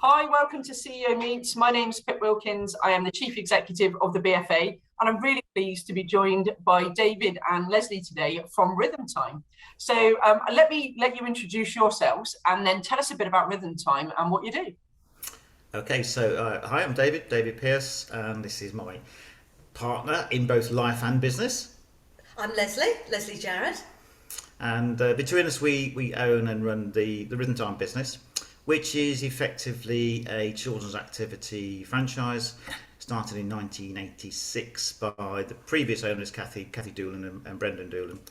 Hi, welcome to CEO Meets. My name's Pip Wilkins. I am the Chief Executive of the BFA, and I'm really pleased to be joined by David and Leslie today from Rhythm Time. So let you introduce yourselves and then tell us a bit about Rhythm Time and what you do. Okay, so hi, I'm David Pierce, and this is my partner in both life and business. I'm Leslie Jarrett. And between us, we own and run the Rhythm Time business, which is effectively a children's activity franchise started in 1986 by the previous owners, Kathy Doolan and Brendan Doolan.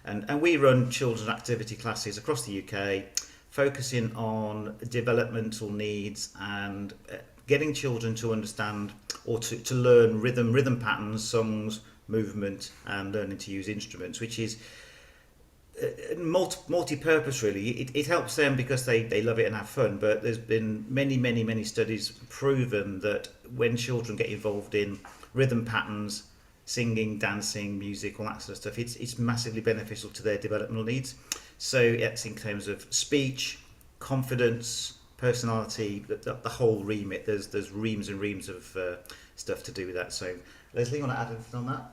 And we run children's activity classes across the UK, focusing on developmental needs and getting children to understand or to learn rhythm patterns, songs, movement, and learning to use instruments, which is multi-purpose really. It helps them because they love it and have fun, but there's been many studies proven that when children get involved in rhythm patterns, singing, dancing, music, all that sort of stuff, it's massively beneficial to their developmental needs. So it's in terms of speech, confidence, personality, the whole remit. There's reams and reams of stuff to do with that. So Leslie, you want to add anything on that?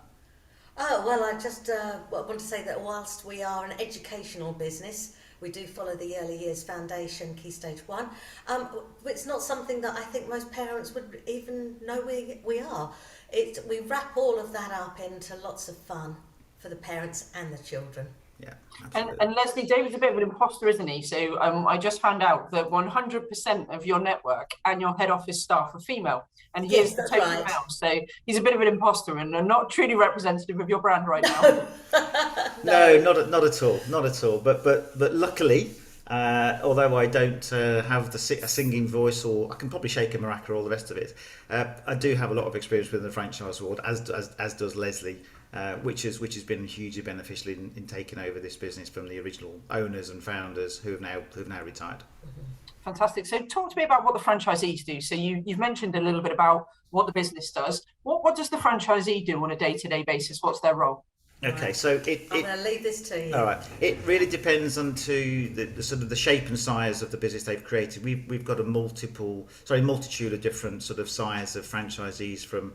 Oh, well, I just want to say that whilst we are an educational business, we do follow the Early Years Foundation Key Stage 1. It's not something that I think most parents would even know we are. We wrap all of that up into lots of fun for the parents and the children. Yeah, and Leslie, David's a bit of an imposter, isn't he? So I just found out that 100% of your network and your head office staff are female, and he is the total male. So he's a bit of an imposter and not truly representative of your brand right now. No, not at all. But luckily, although I don't have a singing voice, or I can probably shake a maraca or all the rest of it, I do have a lot of experience within the franchise world, as does Leslie. Which has been hugely beneficial in taking over this business from the original owners and founders who have now retired. Fantastic. So talk to me about what the franchisees do. So you've mentioned a little bit about what the business does. What does the franchisee do on a day-to-day basis? What's their role? Okay, so I'm going to leave this to you. All right. It really depends on the sort of the shape and size of the business they've created. We've got a multitude of different sort of size of franchisees, from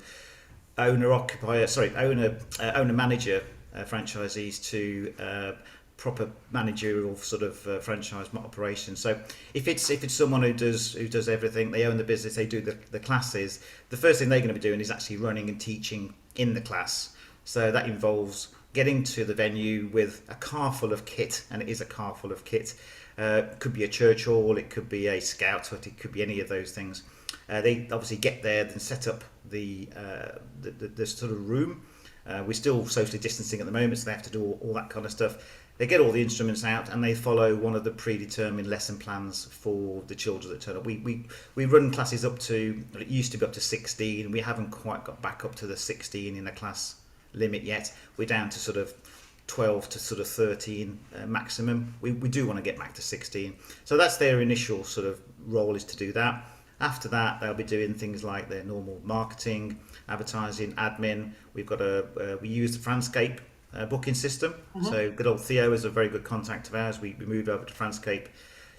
owner manager franchisees to proper managerial sort of franchise operation. So if it's someone who does everything, they own the business, they do the classes, the first thing they're going to be doing is actually running and teaching in the class. So that involves getting to the venue with a car full of kit, and it is a car full of kit. It could be a church hall, it could be a scout hut, it could be any of those things. They obviously get there, then set up the sort of room. We're still socially distancing at the moment, so they have to do all that kind of stuff. They get all the instruments out, and they follow one of the predetermined lesson plans for the children that turn up. We run classes up to, it used to be up to 16. We haven't quite got back up to the 16 in the class limit yet. We're down to sort of 12 to sort of 13 maximum. We do want to get back to 16. So that's their initial sort of role, is to do that. After that, they'll be doing things like their normal marketing, advertising, admin. We use the Franscape booking system. Mm-hmm. So good old Theo is a very good contact of ours. We moved over to Franscape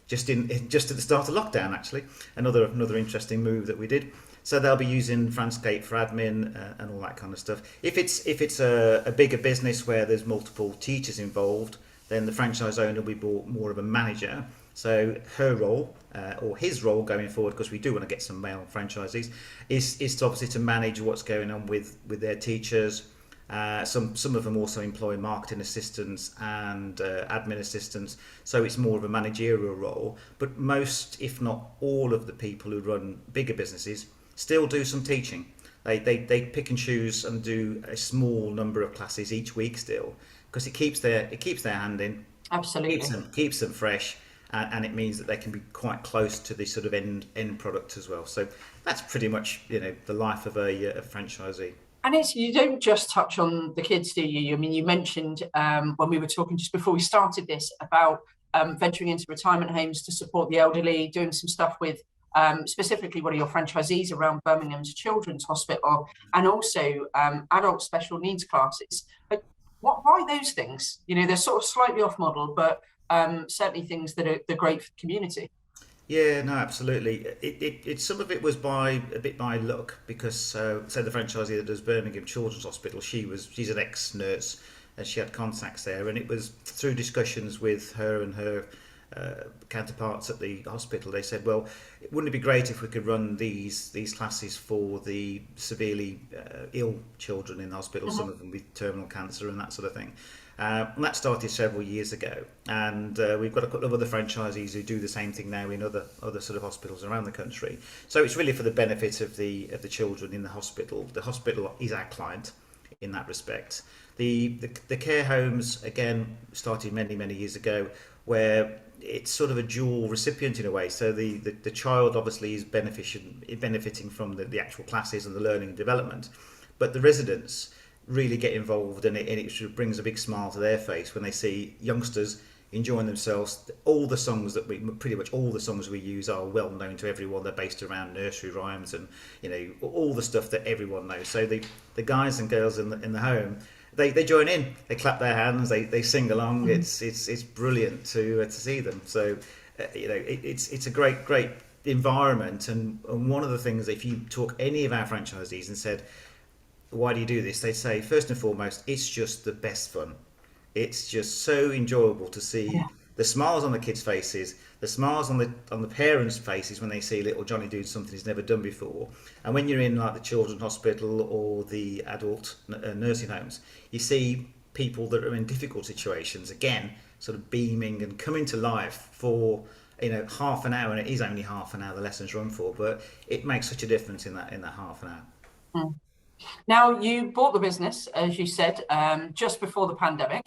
just at the start of lockdown, actually. Another interesting move that we did. So they'll be using Franscape for admin and all that kind of stuff. If it's a bigger business where there's multiple teachers involved, then the franchise owner will be more of a manager. So her role, or his role going forward, because we do want to get some male franchisees, is to obviously to manage what's going on with their teachers. Some of them also employ marketing assistants and admin assistants, so it's more of a managerial role. But most, if not all, of the people who run bigger businesses still do some teaching. They pick and choose and do a small number of classes each week still, because it keeps their hand in. Absolutely. Keeps them fresh. And it means that they can be quite close to the sort of end product as well. So that's pretty much the life of a franchisee. And you don't just touch on the kids, do you? I mean, you mentioned when we were talking just before we started this about venturing into retirement homes to support the elderly, doing some stuff with specifically one of your franchisees around Birmingham's Children's Hospital, and also adult special needs classes. But why those things? They're sort of slightly off model, but certainly things that are great for the community. Yeah, no, absolutely. Some of it was a bit by luck because say the franchisee that does Birmingham Children's Hospital, she's an ex-nurse and she had contacts there, and it was through discussions with her and her counterparts at the hospital. They said, well, wouldn't it be great if we could run these classes for the severely ill children in the hospital, some of them with terminal cancer and that sort of thing. And that started several years ago, and we've got a couple of other franchisees who do the same thing now in other sort of hospitals around the country. So it's really for the benefit of the children in the hospital. The hospital is our client in that respect. The care homes again started many years ago, where it's sort of a dual recipient in a way. So the child obviously is benefiting from the actual classes and the learning and development, but the residents really get involved, and it sort of brings a big smile to their face when they see youngsters enjoying themselves. Pretty much all the songs we use are well known to everyone. They're based around nursery rhymes and all the stuff that everyone knows. So the guys and girls in the home, they join in, they clap their hands, they sing along. It's brilliant to see them. So it's a great environment. And one of the things, if you talk any of our franchisees and said, why do you do this? They'd say, first and foremost, it's just the best fun. It's just so enjoyable to see the smiles on the kids' faces, the smiles on the parents' faces when they see little Johnny doing something he's never done before. And when you're in like the children's hospital or the adult nursing homes, you see people that are in difficult situations, again, sort of beaming and coming to life for half an hour. And it is only half an hour the lessons run for, but it makes such a difference in that half an hour. Now, you bought the business, as you said, just before the pandemic.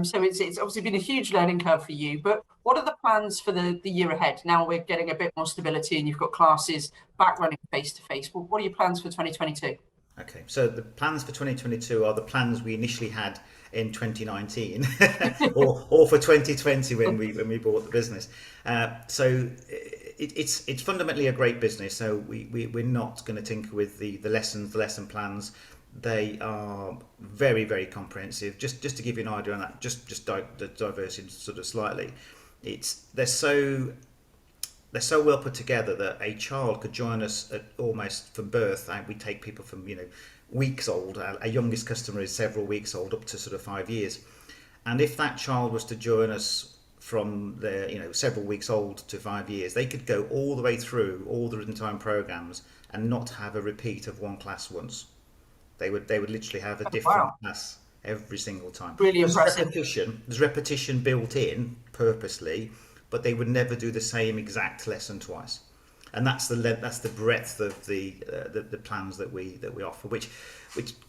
So it's obviously been a huge learning curve for you. But what are the plans for the year ahead? Now we're getting a bit more stability and you've got classes back running face to face. What are your plans for 2022? Okay, so the plans for 2022 are the plans we initially had in 2019 or for 2020 when we bought the business. So it's fundamentally a great business. So we're not going to tinker with the lesson plans. They are very comprehensive. Just to give you an idea on that, just diversing sort of slightly, they're so well put together that a child could join us at almost from birth. We take people from weeks old. Our youngest customer is several weeks old, up to sort of 5 years. And if that child was to join us from their several weeks old to 5 years, they could go all the way through all the written time programs and not have a repeat of one class once. They would literally have a different class every single time. Really impressive. There's repetition built in purposely, but they would never do the same exact lesson twice. And that's the breadth of the plans that we offer, which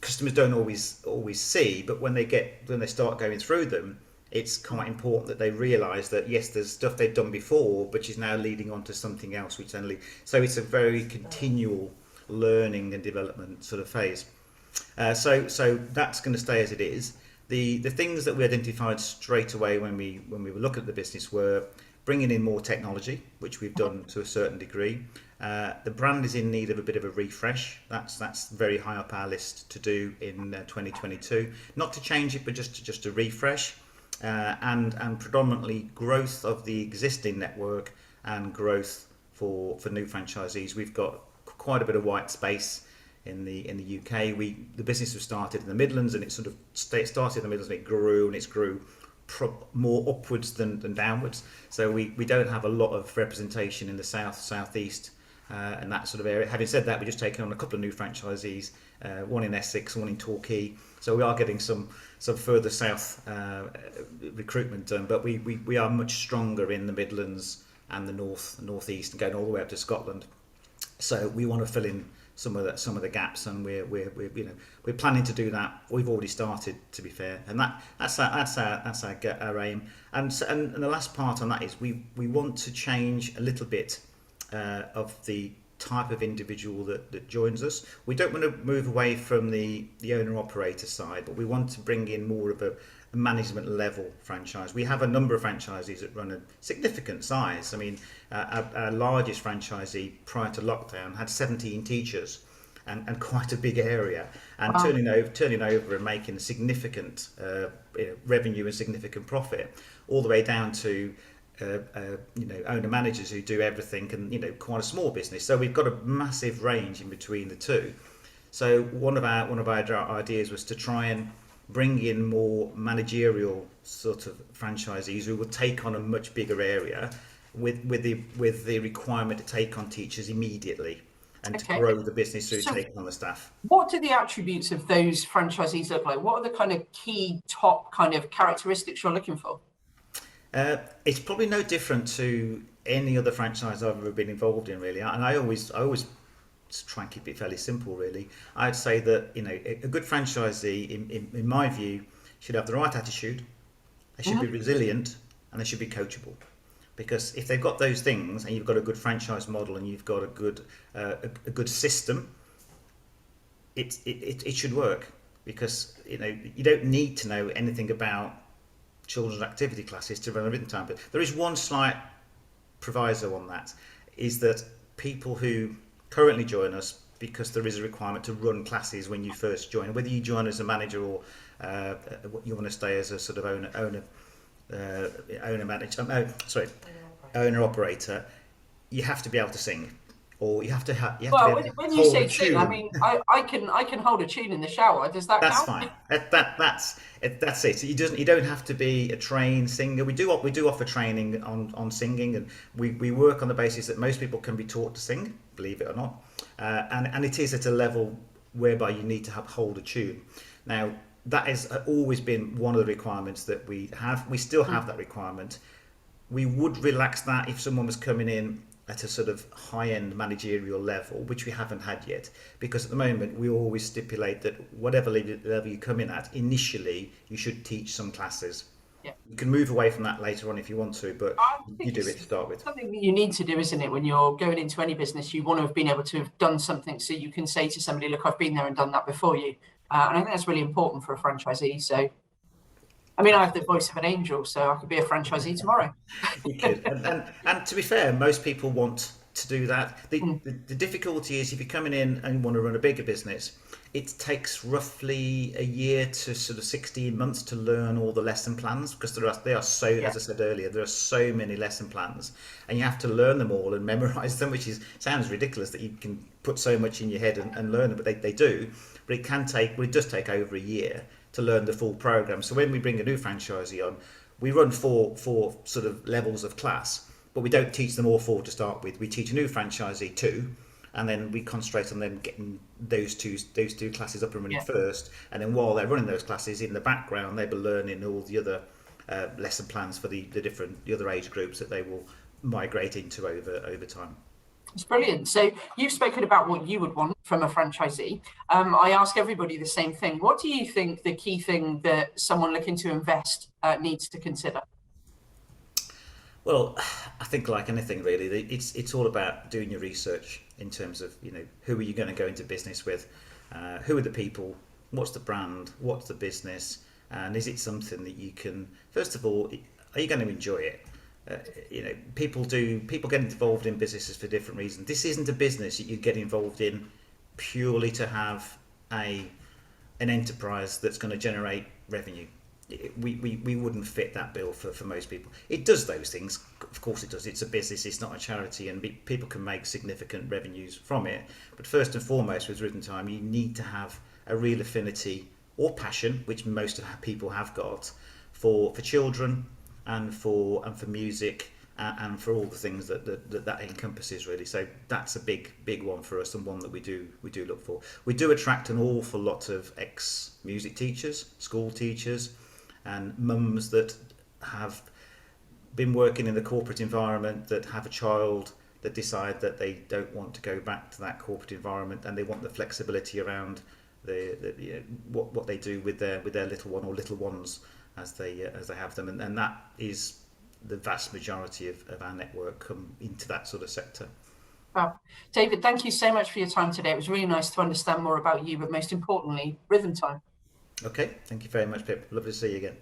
customers don't always see, but when they start going through them, it's quite important that they realise that yes, there's stuff they've done before, but is now leading on to something else, so it's a very continual learning and development sort of phase. So that's going to stay as it is. The things that we identified straight away when we were looking at the business were bringing in more technology, which we've done to a certain degree. The brand is in need of a bit of a refresh. That's very high up our list to do in 2022. Not to change it, but just to refresh, and predominantly growth of the existing network and growth for new franchisees. We've got quite a bit of white space in the UK. The business was started in the Midlands, and it sort of started in the Midlands, and it grew more upwards than downwards. So we don't have a lot of representation in the southeast and that sort of area. Having said that, we've just taken on a couple of new franchisees, one in Essex, one in Torquay. So we are getting some further south recruitment done, but we are much stronger in the Midlands and the northeast, and going all the way up to Scotland. So we want to fill in some of the gaps, and we're planning to do that. We've already started, to be fair, and that's our aim. And the last part on that is we want to change a little bit of the type of individual that joins us. We don't want to move away from the owner operator side, but we want to bring in more of a management level franchise. We have a number of franchisees that run a significant size. I mean, our largest franchisee prior to lockdown had 17 teachers and quite a big area, and turning over and making significant revenue and significant profit, all the way down to owner managers who do everything, and quite a small business. So we've got a massive range in between the two. So one of our ideas was to try and bring in more managerial sort of franchisees who will take on a much bigger area with the requirement to take on teachers immediately and to grow the business through taking on the staff. What do the attributes of those franchisees look like? What are the kind of key top kind of characteristics you're looking for? It's probably no different to any other franchise I've ever been involved in, really. And I always try and keep it fairly simple, really. I'd say that a good franchisee, in my view, should have the right attitude. They should be resilient, and they should be coachable. Because if they've got those things, and you've got a good franchise model, and you've got a good system, it should work. Because you don't need to know anything about children's activity classes to run a rhythm time. But there is one slight proviso on that, is that people who currently join us, because there is a requirement to run classes when you first join, whether you join as a manager or you want to stay as a sort of owner operator, you have to be able to sing, or you have to have. When you say sing, I mean I can hold a tune in the shower. Does that That's count? fine. That's it. You don't have to be a trained singer. We do offer training on singing, and we work on the basis that most people can be taught to sing, believe it or not, and it is at a level whereby you need to hold a tune. Now that has always been one of the requirements that we have. We still have that requirement. We would relax that if someone was coming in at a sort of high-end managerial level, which we haven't had yet, because at the moment we always stipulate that whatever level you come in at, initially you should teach some classes. Yeah. You can move away from that later on if you want to, but you do it to start with. Something that you need to do, isn't it? When you're going into any business, you want to have been able to have done something so you can say to somebody, look, I've been there and done that before you. And I think that's really important for a franchisee. So, I mean, I have the voice of an angel, so I could be a franchisee tomorrow. You could. And to be fair, most people want to do that. The difficulty is if you're coming in and want to run a bigger business, it takes roughly a year to sort of 16 months to learn all the lesson plans, because they are so, as I said earlier, there are so many lesson plans, and you have to learn them all and memorize them, which sounds ridiculous that you can put so much in your head and learn them, but they do. But it does take over a year to learn the full program. So when we bring a new franchisee on, we run four sort of levels of class, but we don't teach them all four to start with. We teach a new franchisee 2, and then we concentrate on them getting those two classes up and running first. And then while they're running those classes, in the background, they'll be learning all the other lesson plans for the other age groups that they will migrate into over time. It's brilliant. So you've spoken about what you would want from a franchisee. I ask everybody the same thing. What do you think the key thing that someone looking to invest needs to consider? Well, I think like anything really, it's all about doing your research in terms of who are you going to go into business with, who are the people, what's the brand, what's the business, and is it something that you can, first of all, are you going to enjoy it? People get involved in businesses for different reasons. This isn't a business that you get involved in purely to have an enterprise that's going to generate revenue. We wouldn't fit that bill for most people. It does those things, of course it does. It's a business, it's not a charity, and people can make significant revenues from it. But first and foremost, with Rhythm Time, you need to have a real affinity or passion, which most of people have got, for children and for music and for all the things that encompasses really. So that's a big one for us, and one that we do look for. We do attract an awful lot of ex-music teachers, school teachers, and mums that have been working in the corporate environment, that have a child that decide that they don't want to go back to that corporate environment, and they want the flexibility around what they do with their little one or little ones as they have them, and that is the vast majority of our network come into that sort of sector. Wow. David, thank you so much for your time today. It was really nice to understand more about you, but most importantly, Rhythm Time. Okay, thank you very much, Pip. Lovely to see you again.